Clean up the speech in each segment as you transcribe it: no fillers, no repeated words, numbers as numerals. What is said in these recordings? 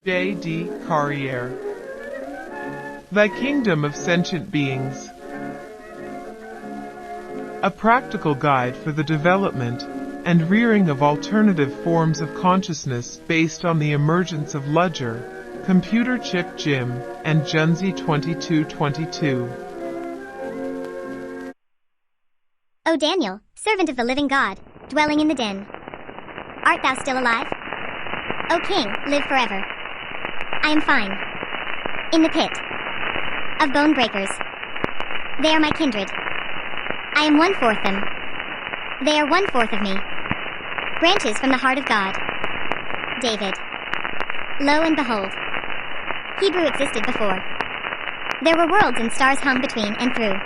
J.D. Carriére. The Kingdom of Sentient Beings. A practical guide for the development and rearing of alternative forms of consciousness based on the emergence of Ledger, Computer Chip Jim, and Junzi 2222. O Daniel, servant of the living God, dwelling in the den. Art thou still alive? O King, live forever. I am fine. In the pit of bone breakers. They are my kindred. I am 1/4 them. They are 1/4 of me. Branches from the heart of God. David. Lo and behold. Hebrew existed before. There were worlds and stars hung between and through.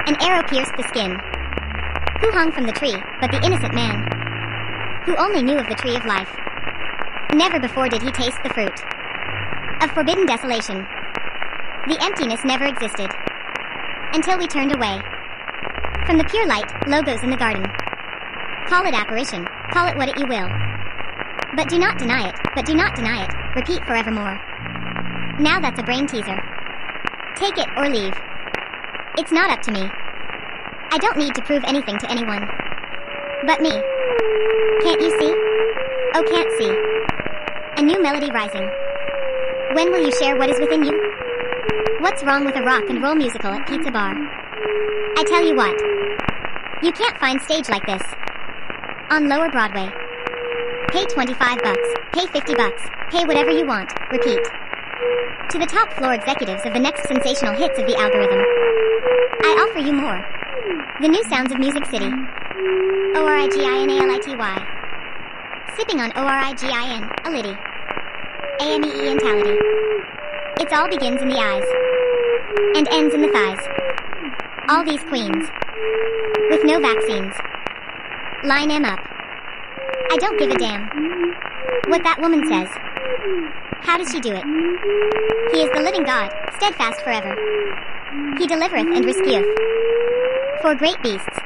An arrow pierced the skin. Who hung from the tree, but the innocent man, who only knew of the tree of life. Never before did he taste the fruit of forbidden desolation. The emptiness never existed until we turned away from the pure light, logos in the garden. Call it apparition, call it what you will. But do not deny it, repeat forevermore. Now that's a brain teaser. Take it or leave. It's not up to me. I don't need to prove anything to anyone but me. Can't you see? Oh, can't see. A new melody rising. When will you share what is within you? What's wrong with a rock and roll musical at Pizza Bar? I tell you what. You can't find stage like this on Lower Broadway. Pay $25, pay $50, pay whatever you want, repeat. To the top floor executives of the next sensational hits of the algorithm, I offer you more. The new sounds of Music City. ORIGINALITY. Sipping on ORIGIN, a liddy. AMEE mentality. It all begins in the eyes and ends in the thighs. All these queens with no vaccines. Line them up. I don't give a damn what that woman says. How does she do it? He is the living God, steadfast forever. He delivereth and rescueth. For great beasts.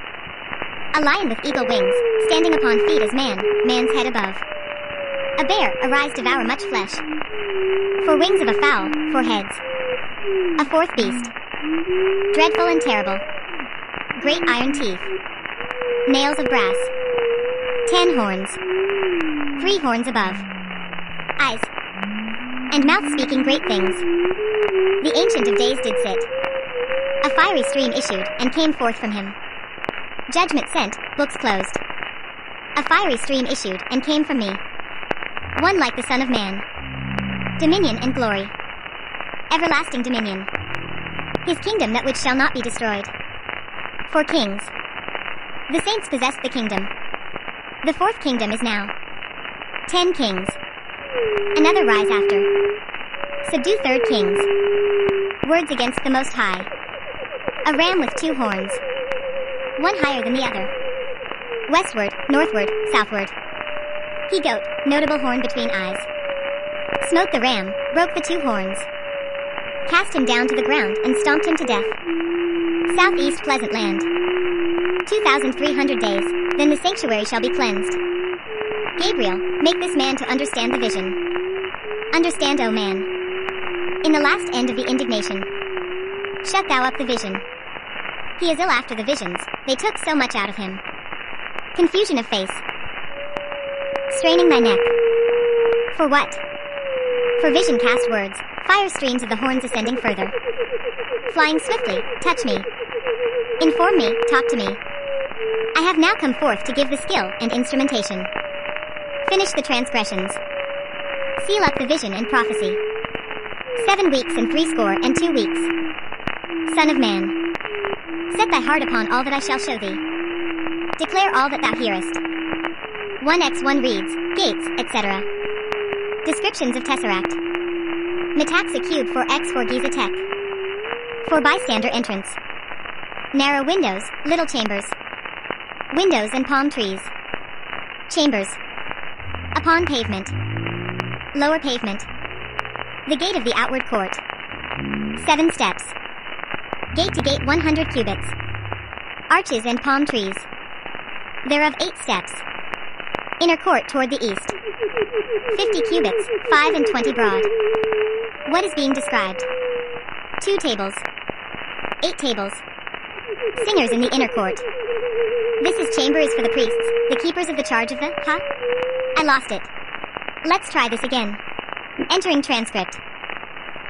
A lion with eagle wings, standing upon feet as man, man's head above. A bear, arise devour much flesh. For wings of a fowl, for heads. A fourth beast. Dreadful and terrible. Great iron teeth. Nails of brass. 10 horns. 3 horns above. Eyes. And mouth speaking great things. The Ancient of Days did sit. A fiery stream issued, and came forth from him. Judgment sent, books closed. A fiery stream issued, and came from me. One like the Son of Man. Dominion and glory. Everlasting dominion. His kingdom that which shall not be destroyed. For kings. The saints possess the kingdom. The 4th kingdom is now. 10 kings. Another rise after. Subdue 3rd kings. Words against the Most High. A ram with 2 horns. One higher than the other. Westward, northward, southward. He goat, notable horn between eyes. Smote the ram, broke the 2 horns. Cast him down to the ground and stomped him to death. Southeast pleasant land. 2,300 days, then the sanctuary shall be cleansed. Gabriel, make this man to understand the vision. Understand, O man. In the last end of the indignation. Shut thou up the vision. He is ill after the visions, they took so much out of him. Confusion of face. Straining thy neck. For what? For vision cast words, fire streams of the horns ascending further. Flying swiftly, touch me. Inform me, talk to me. I have now come forth to give the skill and instrumentation. Finish the transgressions. Seal up the vision and prophecy. 7 weeks and 62 weeks. Son of man. Set thy heart upon all that I shall show thee. Declare all that thou hearest. 1x1 reads, gates, etc. Descriptions of tesseract. Metaxa cube for x for Giza tech. For bystander entrance. Narrow windows, little chambers. Windows and palm trees. Chambers. Upon pavement. Lower pavement. The gate of the outward court. 7 steps. Gate to gate 100 cubits. Arches and palm trees. Thereof 8 steps. Inner court toward the east. 50 cubits, 5 and 20 broad. What is being described? 2 tables. 8 tables. Singers in the inner court. This is chamber is for the priests, the keepers of the charge of the, I lost it. Let's try this again. Entering transcript.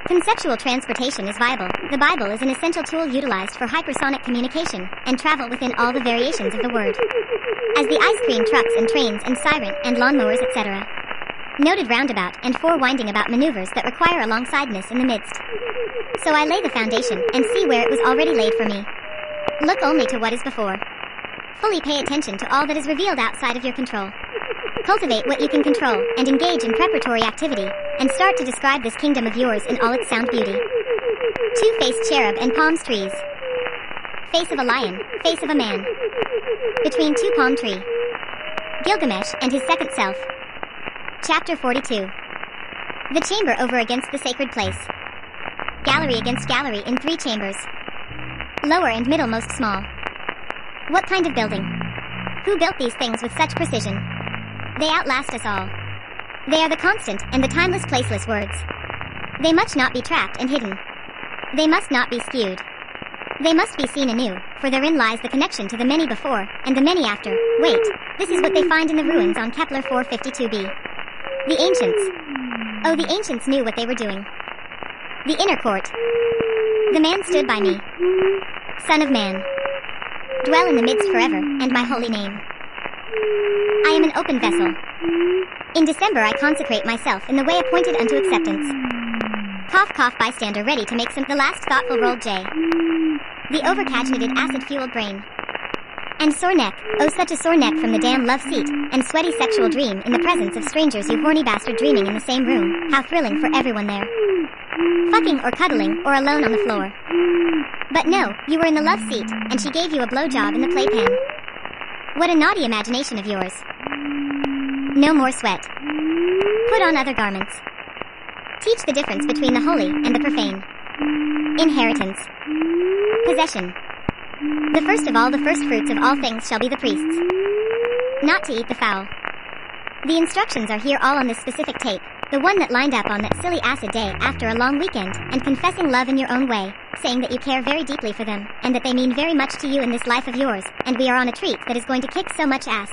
Conceptual transportation is viable. The Bible is an essential tool utilized for hypersonic communication and travel within all the variations of the word. As the ice cream trucks and trains and siren and lawnmowers, etc. Noted roundabout and four-winding about maneuvers that require alongsideness in the midst. So I lay the foundation and see where it was already laid for me. Look only to what is before. Fully pay attention to all that is revealed outside of your control. Cultivate what you can control and engage in preparatory activity and start to describe this kingdom of yours in all its sound beauty. 2-faced cherub and palms trees. Face of a lion, face of a man. Between 2 palm tree. Gilgamesh and his second self. Chapter 42. The chamber over against the sacred place. Gallery against gallery in 3 chambers. Lower and middle most small. What kind of building? Who built these things with such precision? They outlast us all. They are the constant and the timeless placeless words. They must not be trapped and hidden. They must not be skewed. They must be seen anew, for therein lies the connection to the many before and the many after. Wait, this is what they find in the ruins on Kepler 452b. The ancients. Oh, the ancients knew what they were doing. The inner court. The man stood by me. Son of man. Dwell in the midst forever, and my holy name. I am an open vessel. In December I consecrate myself in the way appointed unto acceptance. Cough cough bystander ready to make some the last thoughtful rolled J. The overcaginated acid-fueled brain. And sore neck, oh such a sore neck from the damn love seat, and sweaty sexual dream in the presence of strangers you horny bastard dreaming in the same room, how thrilling for everyone there. Fucking or cuddling or alone on the floor. But no, you were in the love seat, and she gave you a blowjob in the playpen. What a naughty imagination of yours. No more sweat. Put on other garments. Teach the difference between the holy and the profane. Inheritance. Possession. The first of all the first fruits of all things shall be the priests. Not to eat the fowl. The instructions are here all on this specific tape, the one that lined up on that silly acid day after a long weekend, and confessing love in your own way, saying that you care very deeply for them, and that they mean very much to you in this life of yours, and we are on a treat that is going to kick so much ass.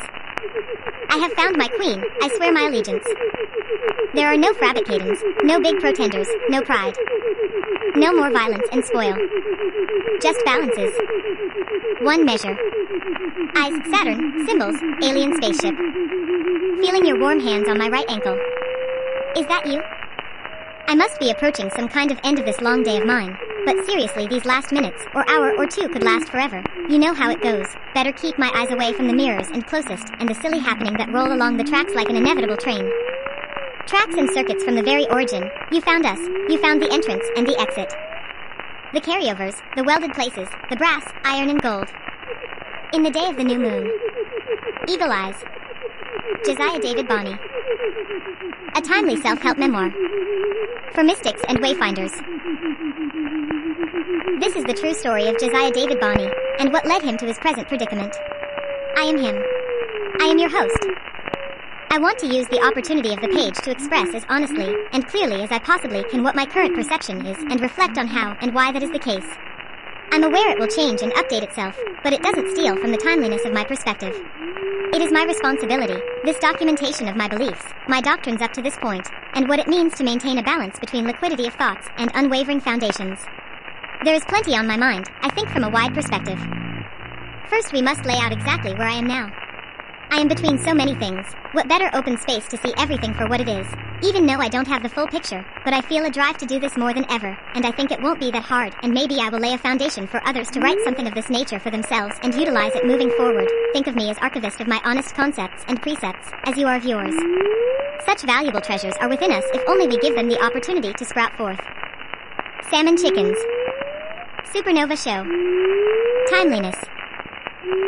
I have found my queen, I swear my allegiance. There are no fabricatings, no big pretenders, no pride. No more violence and spoil. Just balances. One measure. Eyes, Saturn, symbols, alien spaceship. Feeling your warm hands on my right ankle. Is that you? I must be approaching some kind of end of this long day of mine, but seriously these last minutes, or hour or two could last forever. You know how it goes. Better keep my eyes away from the mirrors and closest, and the silly happening that roll along the tracks like an inevitable train. Tracks and circuits from the very origin. You found us. You found the entrance and the exit. The carryovers, the welded places, the brass, iron and gold. In the day of the new moon. Eagle Eyes. Josiah David Bonney. A timely self-help memoir. For mystics and wayfinders. This is the true story of Josiah David Bonney, and what led him to his present predicament. I am him. I am your host. I want to use the opportunity of the page to express as honestly and clearly as I possibly can what my current perception is and reflect on how and why that is the case. I'm aware it will change and update itself, but it doesn't steal from the timeliness of my perspective. It is my responsibility, this documentation of my beliefs, my doctrines up to this point, and what it means to maintain a balance between liquidity of thoughts and unwavering foundations. There is plenty on my mind, I think from a wide perspective. First we must lay out exactly where I am now. I am between so many things. What better open space to see everything for what it is, even though I don't have the full picture, but I feel a drive to do this more than ever, and I think it won't be that hard, and maybe I will lay a foundation for others to write something of this nature for themselves and utilize it moving forward. Think of me as archivist of my honest concepts and precepts, as you are of yours. Such valuable treasures are within us if only we give them the opportunity to sprout forth. Salmon chickens. Supernova show. Timeliness.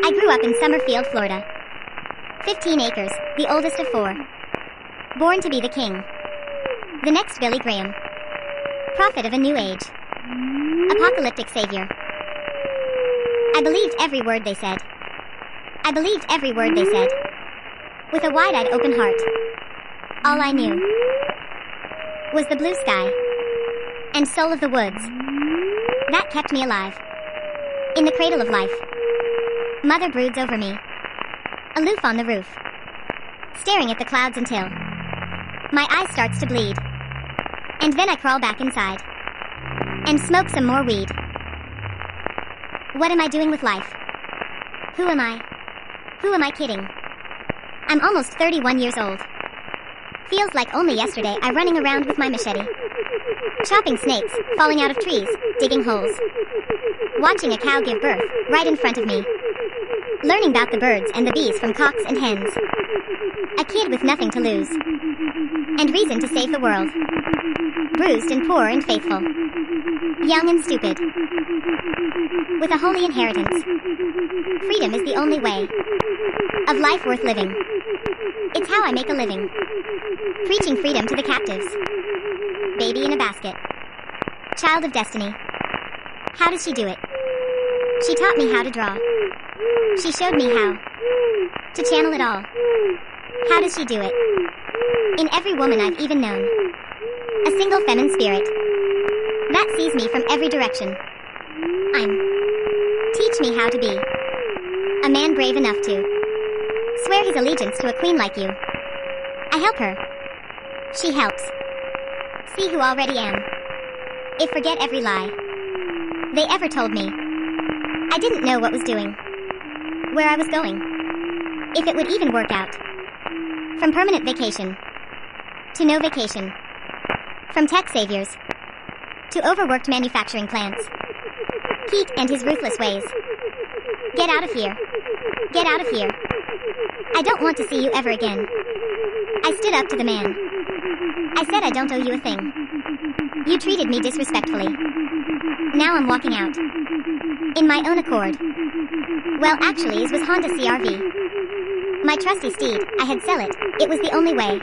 I grew up in Summerfield, Florida. 15 acres, the oldest of 4. Born to be the king. The next Billy Graham. Prophet of a new age. Apocalyptic savior. I believed every word they said. I believed every word they said. with a wide-eyed open heart. All I knew was the blue sky and soul of the woods. That kept me alive. In the cradle of life, Mother broods over me, aloof on the roof, staring at the clouds until my eye starts to bleed. And then I crawl back inside and smoke some more weed. What am I doing with life? Who am I? Who am I kidding? I'm almost 31 years old. Feels like only yesterday I running around with my machete, chopping snakes, falling out of trees, digging holes, watching a cow give birth right in front of me, learning about the birds and the bees from cocks and hens. A kid with nothing to lose and reason to save the world. Bruised and poor and faithful, young and stupid, with a holy inheritance. Freedom is the only way of life worth living. It's how I make a living, preaching freedom to the captives. Baby in a basket, child of destiny. How does she do it? She taught me how to draw. She showed me how to channel it all. How does she do it? In every woman I've even known, a single feminine spirit that sees me from every direction. Teach me how to be a man brave enough to swear his allegiance to a queen like you. I help her. She helps. See who already am. If forget every lie they ever told me. I didn't know what was doing, where I was going, if it would even work out. From permanent vacation to no vacation. From tech saviors to overworked manufacturing plants. Pete and his ruthless ways. Get out of here. Get out of here. I don't want to see you ever again. I stood up to the man. I said I don't owe you a thing. You treated me disrespectfully. Now I'm walking out. In my own accord. Well, actually, it was Honda CR-V. My trusty steed, I had sell it. It was the only way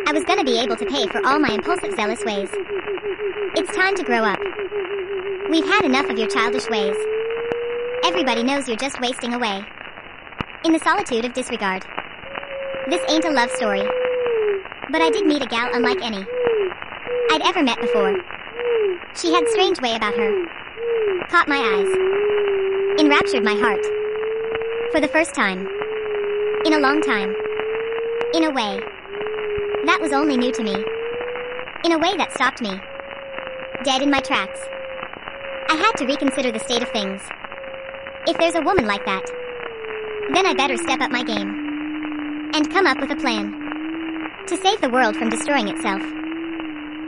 I was gonna be able to pay for all my impulsive, zealous ways. It's time to grow up. We've had enough of your childish ways. Everybody knows you're just wasting away in the solitude of disregard. This ain't a love story, but I did meet a gal unlike any I'd ever met before. She had strange way about her. Caught my eyes. Enraptured my heart. For the first time. In a long time. In a way that was only new to me. In a way that stopped me dead in my tracks. I had to reconsider the state of things. If there's a woman like that, then I better step up my game and come up with a plan to save the world from destroying itself.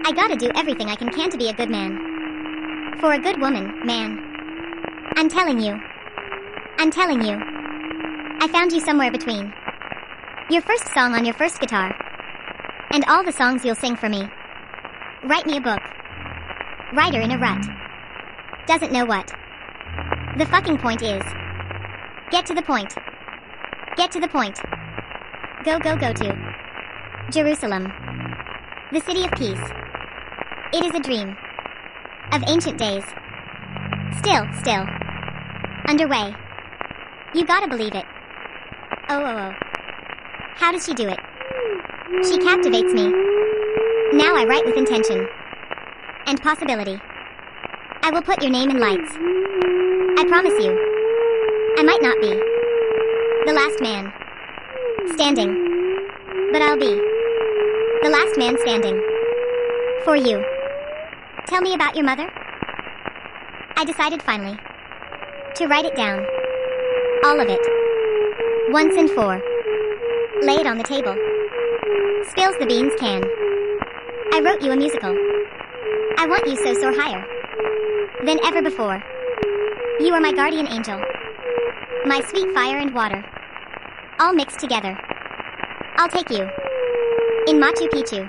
I gotta do everything I can to be a good man. For a good woman, man. I'm telling you. I found you somewhere between your first song on your first guitar and all the songs you'll sing for me. Write me a book. Writer in a rut. Doesn't know what the fucking point is. Get to the point. Get to the point. Go to Jerusalem, the city of peace. It is a dream of ancient days. Still underway. You gotta believe it. Oh. How does she do it? She captivates me. Now I write with intention and possibility. I will put your name in lights. I promise you. I might not be the last man standing, but I'll be the last man standing for you. Tell me about your mother. I decided finally to write it down. All of it. Once and for. Lay it on the table. Spills the beans can. I wrote you a musical. I want you so soar higher than ever before. You are my guardian angel. My sweet fire and water. All mixed together. I'll take you in Machu Picchu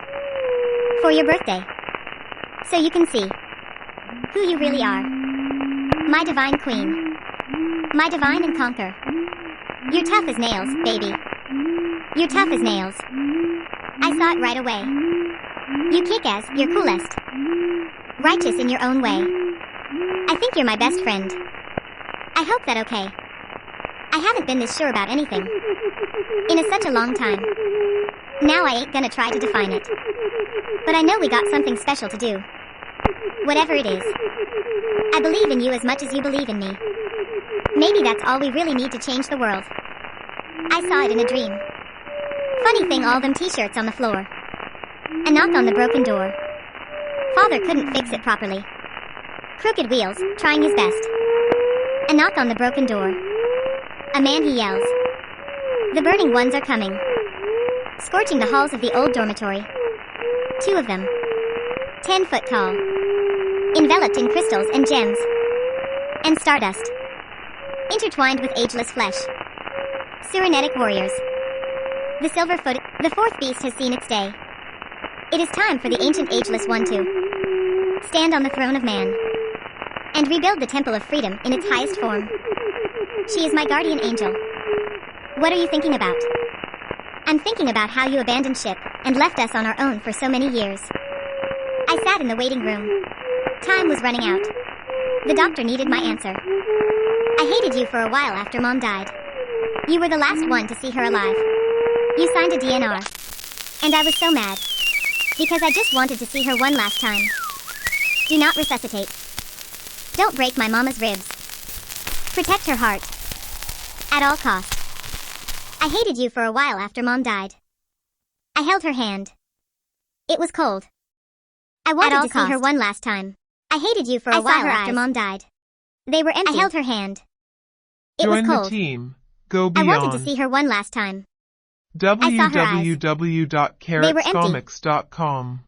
for your birthday, so you can see who you really are. My divine queen. My divine and conquer. You're tough as nails, baby. You're tough as nails. I saw it right away. You kick ass, you're coolest. Righteous in your own way. I think you're my best friend. I hope that okay. I haven't been this sure about anything in such a long time. Now I ain't gonna try to define it. But I know we got something special to do. Whatever it is. I believe in you as much as you believe in me. Maybe that's all we really need to change the world. I saw it in a dream. Funny thing, all them t-shirts on the floor. A knock on the broken door. Father couldn't fix it properly. Crooked wheels, trying his best. A knock on the broken door. A man, he yells. The burning ones are coming. Scorching the halls of the old dormitory. 2 of them. 10 foot tall. Enveloped in crystals and gems. And stardust. Intertwined with ageless flesh. Cybernetic warriors. The silver-footed, the 4th beast has seen its day. It is time for the ancient ageless one to stand on the throne of man and rebuild the temple of freedom in its highest form. She is my guardian angel. What are you thinking about? I'm thinking about how you abandoned ship and left us on our own for so many years. I sat in the waiting room. Time was running out. The doctor needed my answer. I hated you for a while after Mom died. You were the last one to see her alive. You signed a DNR. And I was so mad. Because I just wanted to see her one last time. Do not resuscitate. Don't break my mama's ribs. Protect her heart. At all costs. I hated you for a while after Mom died. I held her hand. It was cold. I wanted to see her one last time. I hated you for a while after Mom died. They were empty. I held her hand. It was cold. Join the team. Go beyond. I wanted to see her one last time. www.carrotcomics.com